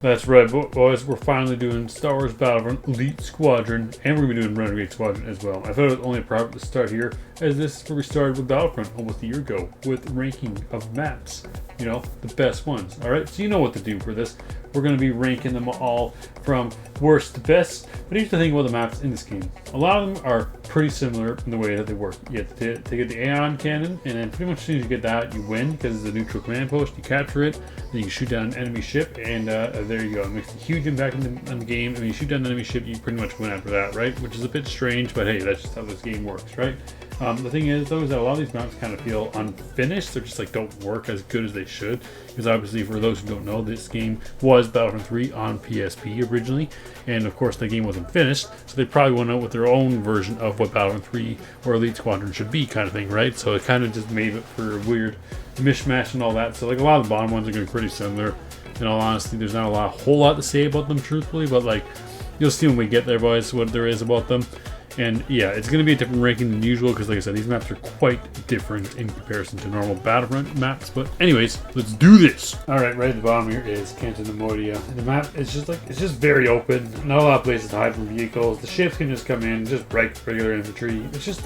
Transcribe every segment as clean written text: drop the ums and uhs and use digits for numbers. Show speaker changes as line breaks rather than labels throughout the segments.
That's right, boys. We're finally doing Star Wars Battlefront Elite Squadron, and we're going to be doing Renegade Squadron as well. I thought it was only appropriate to start here, as this is where we started with Battlefront almost a year ago, with ranking of maps. You know, the best ones. Alright, so you know what to do for this. We're going to be ranking them all from worst to best. But here's the thing about the maps in this game. A lot of them are pretty similar in the way that they work. You have to get the Aeon cannon, and then pretty much as soon as you get that, you win, because it's a neutral command post. You capture it, then you can shoot down an enemy ship, and there you go. It makes a huge impact on the game. And when you shoot down an enemy ship, you pretty much win after that, right? Which is a bit strange, but hey, that's just how this game works, right? The thing is, though, is that a lot of these maps kind of feel unfinished. They're just like don't work as good as they should. Because obviously, for those who don't know, this game was Battlefront 3 on PSP originally, and of course the game wasn't finished, so they probably went out with their own version of what Battlefront 3 or Elite Squadron should be, kind of thing, right? So it kind of just made it for a weird mishmash and all that. So like a lot of the bottom ones are going to be pretty similar. In all honesty, there's not a whole lot to say about them, truthfully, but like you'll see when we get there, boys, what there is about them. And yeah, it's going to be a different ranking than usual because, like I said, these maps are quite different in comparison to normal Battlefront maps. But anyways, let's do this. All right, right at the bottom here is Canton de Moria. And the map is just it's just very open. Not a lot of places to hide from vehicles. The ships can just come in, just break regular infantry. It's just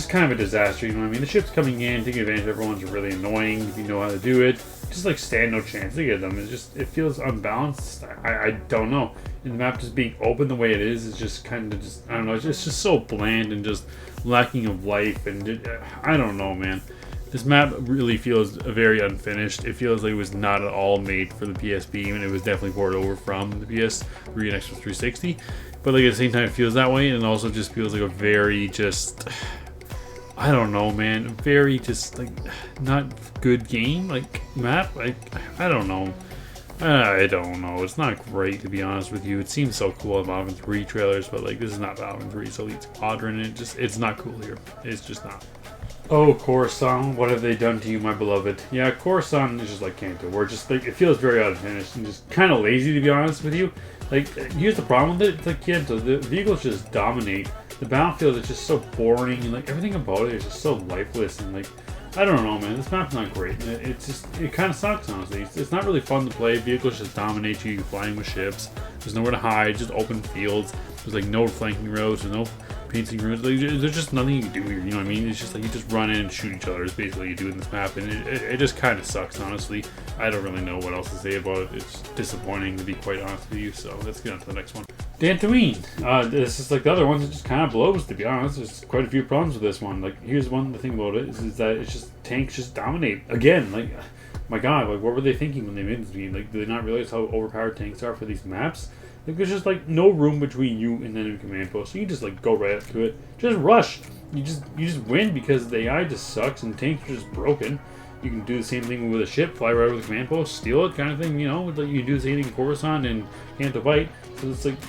kind of a disaster. You know what I mean? The ships coming in, taking advantage of everyone's really annoying if you know how to do it. Just like stand no chance to get them. It feels unbalanced. I don't know. And the map just being open the way it is just kind of I don't know. It's just so bland and just lacking of life, and I don't know, man. This map really feels very unfinished. It feels like it was not at all made for the PSP, and it was definitely ported over from the PS3 and Xbox 360. But like at the same time, it feels that way, and it also just feels like a very I don't know, man. Very like not good game, like map. Like I don't know. I don't know. It's not great, to be honest with you. It seems so cool in Battlefront 3 trailers, but like this is not Battlefront 3, it's Elite Squadron, and it's not cool here. It's just not. Oh, Coruscant, what have they done to you, my beloved? Yeah, Coruscant is just like Canto, where just like it feels very unfinished and just kind of lazy, to be honest with you. Like here's the problem with it. It's like Canto, the vehicles just dominate. The battlefield is just so boring, and like everything about it is just so lifeless, and like I don't know, man. This map's not great. It kind of sucks, honestly. It's not really fun to play. Vehicles just dominate you. You're flying with ships. There's nowhere to hide. Just open fields. There's like no flanking roads. There's no painting routes. Like, there's just nothing you can do here. You know what I mean? It's just like you just run in and shoot each other. Is basically what you do in this map, and it just kind of sucks, honestly. I don't really know what else to say about it. It's disappointing, to be quite honest with you. So let's get on to the next one. Dantooine. This is like the other ones. It just kind of blows, to be honest. There's quite a few problems with this one. Like here's the thing about it is that it's just tanks just dominate again. Like my god, like what were they thinking when they made this game? Like did they not realize how overpowered tanks are for these maps? Like there's just like no room between you and the enemy command post. So you just like go right up to it. Just rush. You just win because the AI just sucks and tanks are just broken. You can do the same thing with a ship, fly right over the command post, steal it, kind of thing, you know? Like you can do the same thing in Coruscant and Canto Bight. So it's like,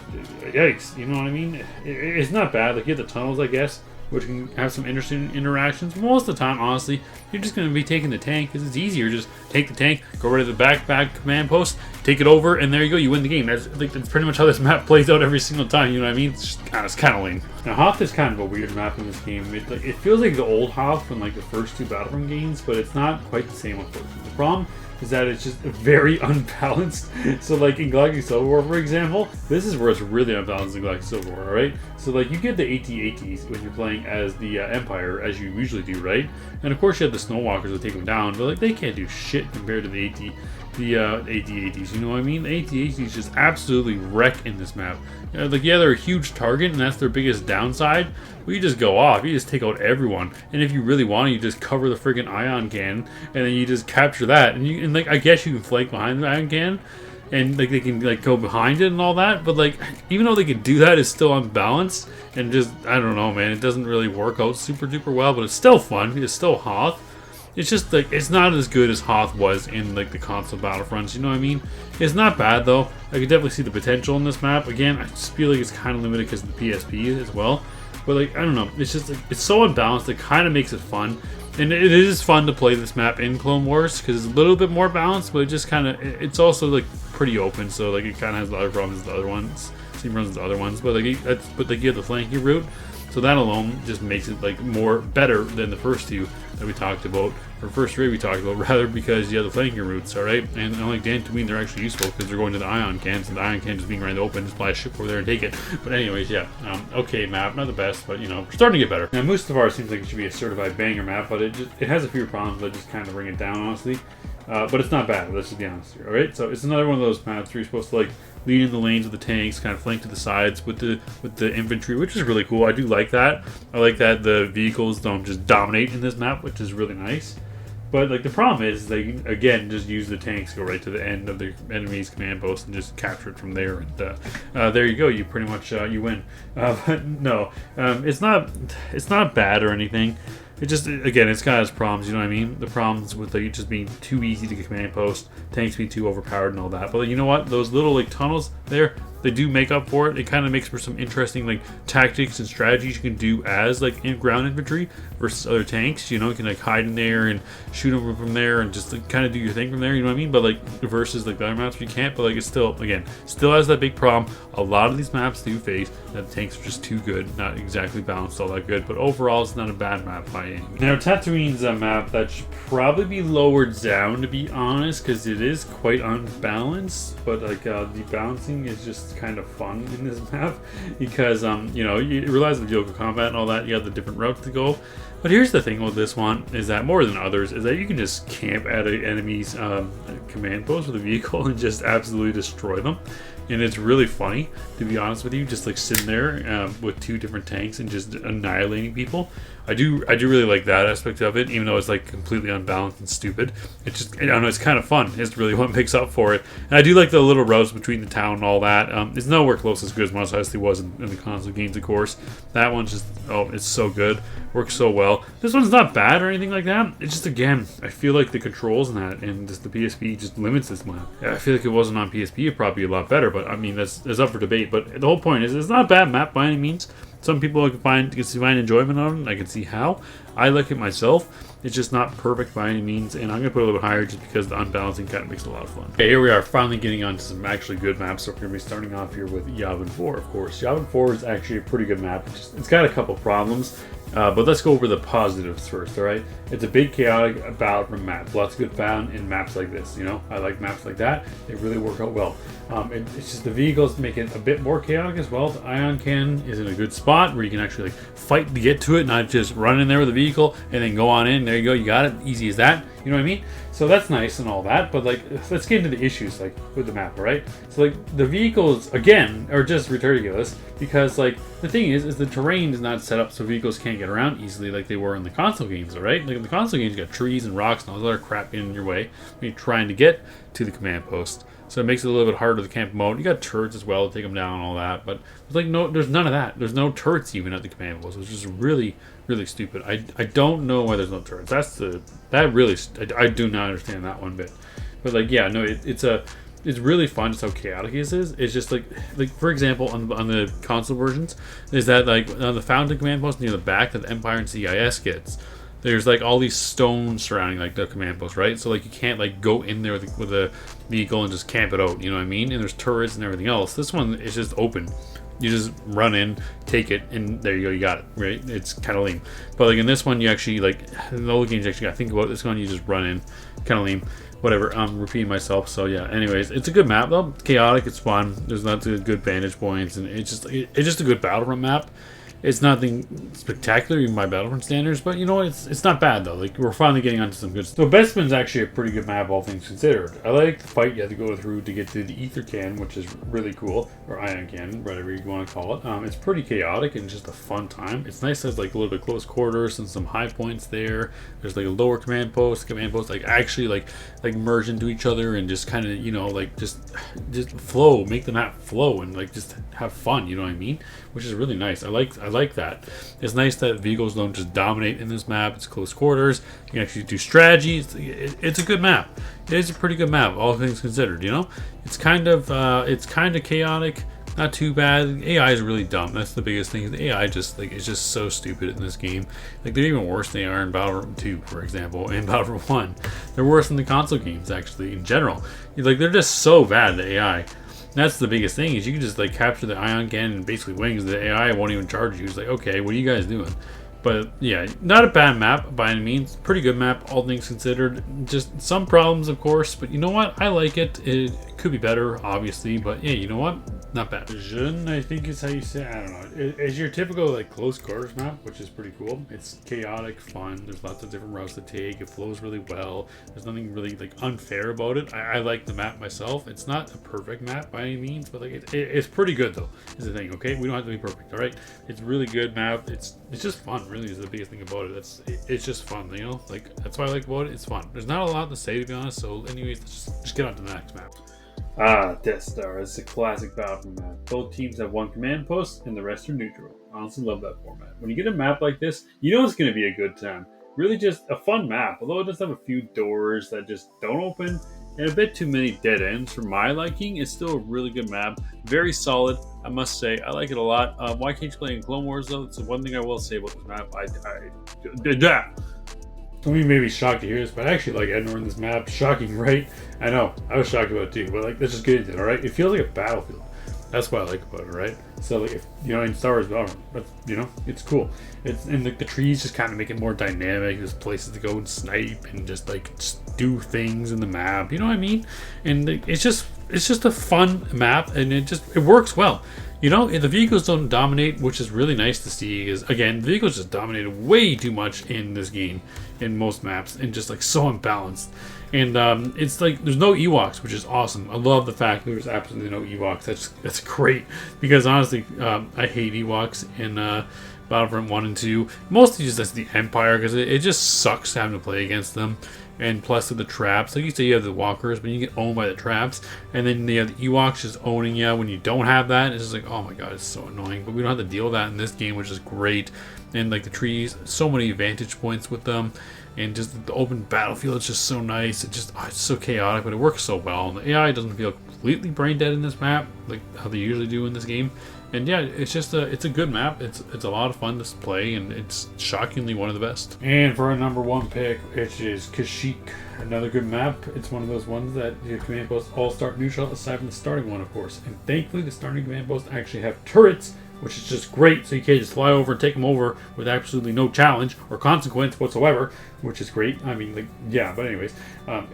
yikes, you know what I mean? It's not bad. Like you have the tunnels, I guess, which can have some interesting interactions. Most of the time, honestly, you're just going to be taking the tank because it's easier. Just take the tank, go right to the back command post, take it over, and there you go. You win the game. That's pretty much how this map plays out every single time. You know what I mean? It's kind of lame. Now, Hoth is kind of a weird map in this game. It feels like the old Hoth from like the first two Battlefront games, but it's not quite the same, unfortunately. The problem is that it's just very unbalanced. So like in Galactic Civil War, for example, this is where it's really unbalanced in Galactic Civil War, right? So like you get the AT-ATs when you're playing as the Empire, as you usually do, right? And of course you have the Snowwalkers that take them down, but like they can't do shit compared to the AT-ATs, you know what I mean? The AT-ATs just absolutely wreck in this map. You know, like yeah, they're a huge target and that's their biggest downside. Well, you just go off, you just take out everyone, and if you really want to, you just cover the friggin' ion cannon, and then you just capture that, and like I guess you can flank behind the ion cannon, and like they can like go behind it and all that, but like even though they can do that, it's still unbalanced, and just I don't know, man, it doesn't really work out super duper well, but it's still fun. It's still Hoth. It's just like it's not as good as Hoth was in like the console Battlefronts, you know what I mean? It's not bad though. I could definitely see the potential in this map. Again, I just feel like it's kind of limited because of the PSP as well. But like I don't know, it's just like it's so unbalanced. It kind of makes it fun, and it is fun to play this map in Clone Wars because it's a little bit more balanced. But it just kind of it's also like pretty open, so like it kind of has a lot of problems as the other ones. Same runs as the other ones, but like you have the flanking route. So that alone just makes it like more better than the first two that we talked about, or first three we talked about rather, because you have the flanking routes, alright? And unlike Dantooine, they're actually useful because they're going to the ion cans, and the ion can just being around the open, just fly a ship over there and take it. But anyways, yeah, okay map, not the best, but you know, we're starting to get better. Now Mustafar seems like it should be a certified banger map, but it has a few problems that just kind of bring it down, honestly. But it's not bad, let's just be honest here, alright? So it's another one of those maps where you're supposed to like lead in the lanes of the tanks, kind of flank to the sides with the infantry, which is really cool. I do like that. I like that the vehicles don't just dominate in this map, which is really nice. But like the problem is they again just use the tanks, go right to the end of the enemy's command post and just capture it from there, and there you go. You pretty much you win. But no, it's not bad or anything. It just, again, it's got its problems, you know what I mean? The problems with like, it just being too easy to get command post, tanks being too overpowered and all that. But like, you know what? Those little like tunnels there, they do make up for it. It kind of makes for some interesting like tactics and strategies you can do as like in ground infantry versus other tanks. You know, you can like hide in there and shoot them from there and just like, kind of do your thing from there. You know what I mean? But like versus like the other maps you can't. But like it's still, again, still has that big problem. A lot of these maps do face that the tanks are just too good, not exactly balanced all that good. But overall, it's not a bad map by any means. Now Tatooine's a map that should probably be lowered down, to be honest, because it is quite unbalanced. But like the balancing is just kind of fun in this map because you know, it relies on vehicle combat and all that. You have the different routes to go. But here's the thing with this one is that more than others is that you can just camp at an enemy's command post with a vehicle and just absolutely destroy them. And it's really funny, to be honest with you, just like sitting there with two different tanks and just annihilating people. I do really like that aspect of it, even though it's like completely unbalanced and stupid. It's just, I don't know, it's kind of fun. It's really what makes up for it. And I do like the little routes between the town and all that. It's nowhere close as good as Mos Eisley was in the console games, of course. That one's just, oh, it's so good. Works so well. This one's not bad or anything like that. It's just, again, I feel like the controls in that and just the PSP just limits this map. I feel like if it wasn't on PSP, it'd probably be a lot better, but I mean, that's up for debate. But the whole point is, it's not a bad map by any means. Some people can find enjoyment on it. I can see how. I like it myself. It's just not perfect by any means, and I'm going to put it a little bit higher just because the unbalancing kind of makes it a lot of fun. Okay, here we are finally getting on to some actually good maps. So we're going to be starting off here with Yavin 4, of course. Yavin 4 is actually a pretty good map. It's got a couple problems. But let's go over the positives first, alright? It's a big, chaotic Battlefront map. Lots of good fun in maps like this, you know? I like maps like that. They really work out well. It's just the vehicles make it a bit more chaotic as well. The ion cannon is in a good spot where you can actually like fight to get to it, not just run in there with a vehicle and then go on in. There you go, you got it. Easy as that. You know what I mean? So that's nice and all that, but like, let's get into the issues like with the map, right? So like the vehicles again are just ridiculous because like the thing is the terrain is not set up so vehicles can't get around easily like they were in the console games, right? Like in the console games, you got trees and rocks and all that other crap in your way when you're trying to get to the command post. So it makes it a little bit harder to camp mode. You got turrets as well to take them down and all that, but there's like there's none of that. There's no turrets even at the command post, which is really, really stupid. I don't know why there's no turrets. I do not understand that one bit. But like, yeah, no, it's really fun just how chaotic it is. It's just like for example on the console versions is that like on the fountain command post near the back that the Empire and CIS gets. There's like all these stones surrounding like the command post, right? So like you can't like go in there with a vehicle and just camp it out, you know what I mean? And there's turrets and everything else. This one is just open. You just run in, take it, and there you go, you got it, right? It's kind of lame. But like in this one, you actually like in the old games, you actually got to think about this one. You just run in, kind of lame. Whatever, I'm repeating myself. So yeah. Anyways, it's a good map though. It's chaotic. It's fun. There's lots of good vantage points, and it's just a good Battlefront map. It's nothing spectacular even by Battlefront standards, but you know what? It's not bad though. Like we're finally getting onto some good stuff. So Bespin's actually a pretty good map, all things considered. I like the fight you have to go through to get to the ether can, which is really cool, or ion can, whatever you want to call it. It's pretty chaotic and just a fun time. It's nice as like a little bit close quarters and some high points there. There's like a lower command post like actually like merge into each other and just kind of, you know, like just flow, make the map flow and like just have fun. You know what I mean? Which is really nice. I like that. It's nice that vehicles don't just dominate in this map. It's close quarters. You can actually do strategy. It's a good map. It is a pretty good map, all things considered. You know, it's kind of chaotic. Not too bad. The AI is really dumb. That's the biggest thing. The AI just like is just so stupid in this game. Like they're even worse than they are in Battlefront 2, for example, and Battlefront 1. They're worse than the console games actually in general. Like they're just so bad. The AI. That's the biggest thing, is you can just like capture the ion cannon and basically wings. The AI won't even charge you. It's like, okay, what are you guys doing? But yeah, not a bad map by any means. Pretty good map, all things considered. Just some problems, of course, but you know what? I like it. It could be better, obviously, but yeah, you know what? Not bad. Jeune, I think is how you say it. I don't know. It's your typical like close quarters map, which is pretty cool. It's chaotic, fun. There's lots of different routes to take. It flows really well. There's nothing really like unfair about it. I like the map myself. It's not a perfect map by any means, but like it's pretty good though. Is the thing, okay? We don't have to be perfect, all right? It's really good map. It's just fun. Really is the biggest thing about it. It's just fun, you know. Like that's what I like about it. It's fun. There's not a lot to say, to be honest. So, anyways, let's just get on to the next map. Death Star is a classic Battlefront map. Both teams have one command post and the rest are neutral. I honestly love that format. When you get a map like this, you know it's going to be a good time. Really just a fun map, although it does have a few doors that just don't open and a bit too many dead ends for my liking. It's still a really good map. Very solid, I must say. I like it a lot. Why can't you play in Clone Wars though? It's the one thing I will say about this map. Some of you may be shocked to hear this, but I actually like Endor in this map. Shocking, right? I know. I was shocked about it too, but like, let's just get into it, alright? It feels like a battlefield. That's what I like about it, right? So like, if you know, in Star Wars Battlefront, you know, it's cool. It's and the trees just kind of make it more dynamic. There's places to go and snipe and just do things in the map. You know what I mean? And it's just a fun map, and it works well. You know, the vehicles don't dominate, which is really nice to see. Is again, the vehicles just dominated way too much in this game, in most maps, and just like so unbalanced. And it's like there's no Ewoks, which is awesome. I love the fact there's absolutely no Ewoks. That's great, because honestly, I hate Ewoks in Battlefront 1 and 2. Mostly just as the Empire, because it just sucks having to play against them. And plus with the traps, like you say, you have the walkers, but you get owned by the traps, and then you have the Ewoks just owning you when you don't have that. It's just like, oh my god, it's so annoying. But we don't have to deal with that in this game, which is great. And like the trees, so many vantage points with them, and just the open battlefield is just so nice. It's so chaotic, but it works so well. And the AI doesn't feel completely brain dead in this map, like how they usually do in this game. And yeah, it's a good map. It's a lot of fun to play, and it's shockingly one of the best. And for our number one pick, which is Kashyyyk. Another good map. It's one of those ones that your command posts all start neutral, aside from the starting one, of course. And thankfully, the starting command posts actually have turrets, which is just great. So you can't just fly over and take them over with absolutely no challenge or consequence whatsoever, which is great. I mean, like, yeah. But anyways,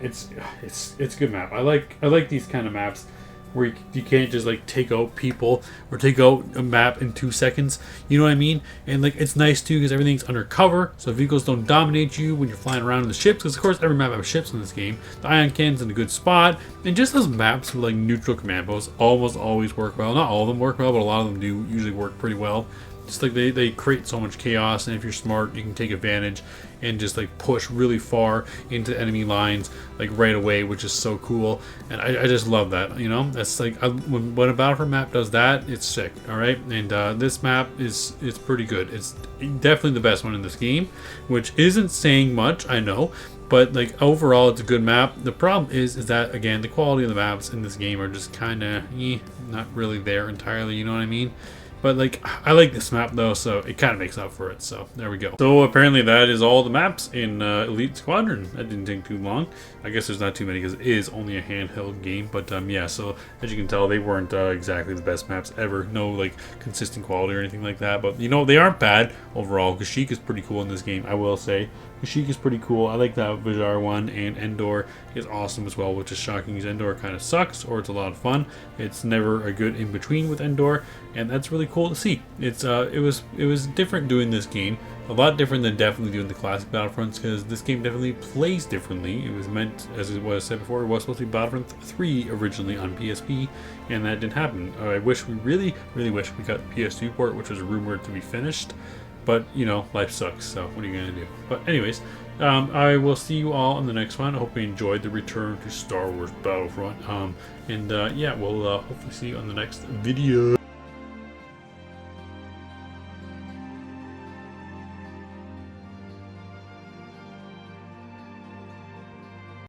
it's a good map. I like these kind of maps where you can't just like take out people or take out a map in 2 seconds. You know what I mean? And like, it's nice too, because everything's undercover, so vehicles don't dominate you when you're flying around in the ships, because of course every map has ships in this game. The ion cannon's in a good spot, and just those maps with like neutral command posts almost always work well. Not all of them work well, but a lot of them do usually work pretty well. Just like they create so much chaos, and if you're smart, you can take advantage and just like push really far into enemy lines like right away, which is so cool. And I just love that, you know. That's like when a Battlefront map does that, it's sick. All right, and this map is pretty good. It's definitely the best one in this game, which isn't saying much, I know, but like overall it's a good map. The problem is that again, the quality of the maps in this game are just kind of not really there entirely, you know what I mean? But like, I like this map though, so it kind of makes up for it. So there we go. So apparently that is all the maps in Elite Squadron. That didn't take too long. I guess there's not too many because it is only a handheld game. But yeah, so as you can tell, they weren't exactly the best maps ever. No like consistent quality or anything like that. But you know, they aren't bad overall. Kashyyyk is pretty cool in this game, I will say. Kashyyyk is pretty cool. I like that Vajar one, and Endor is awesome as well, which is shocking because Endor kind of sucks, or it's a lot of fun. It's never a good in between with Endor, and that's really cool to see. It was different doing this game, a lot different than definitely doing the classic Battlefronts, because this game definitely plays differently. It was meant, as it was said before, it was supposed to be Battlefront 3 originally on PSP, and that didn't happen. I wish we really wish we got PS2 port, which was rumored to be finished. But, you know, life sucks, so what are you going to do? But anyways, I will see you all in the next one. I hope you enjoyed the return to Star Wars Battlefront. Yeah, we'll hopefully see you on the next video.